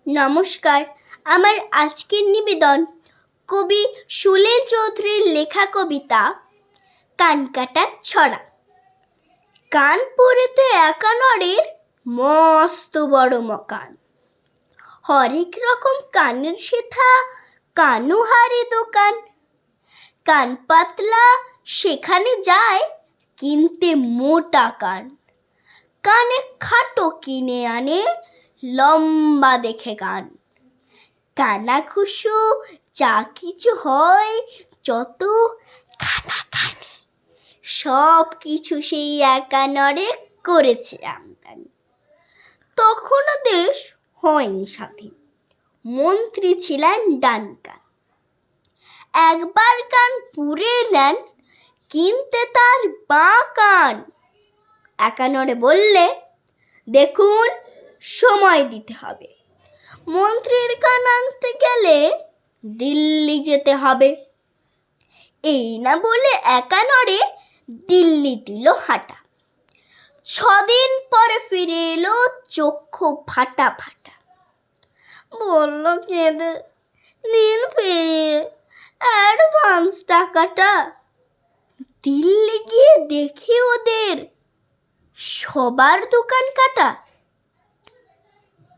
নমস্কার। আমার আজকের নিবেদন কবি সুলেল চৌধুরীর লেখা কবিতা কানকাটার ছড়া। কানপুরেতে একানরের মস্ত বড় মকান, হরেক রকম কানের শেথা কানুহারি দোকান। কান পাতলা সেখানে যায় কিনতে মোটা কান, কানে খাটো কিনে আনে লম্বা দেখে কান। কানাঘুষো যা কিছু হয় যত কানাকানি, সব কিছু সেই একানরে করেছে আমদানি। তখনও দেশ হয়নি স্বাধীন, মন্ত্রী ছিলেন ডানকান। একবার কানপুরে এলেন কিনতে তার বাঁ কান। একানরে বললে, দেখুন সময় দিতে হবে, মন্ত্রীর কান আনতে গেলে দিল্লি যেতে হবে। এই না বলে একানরে দিল্লি দিল হাঁটা। 6 দিন পরে ফিরে এলো চক্ষু ফাটা ফাটা। বলল কেঁদে, দিন পেয়ে অ্যাডভান্স টাকাটা। দিল্লি গিয়ে দেখি ওদের সবার দোকান কাটা।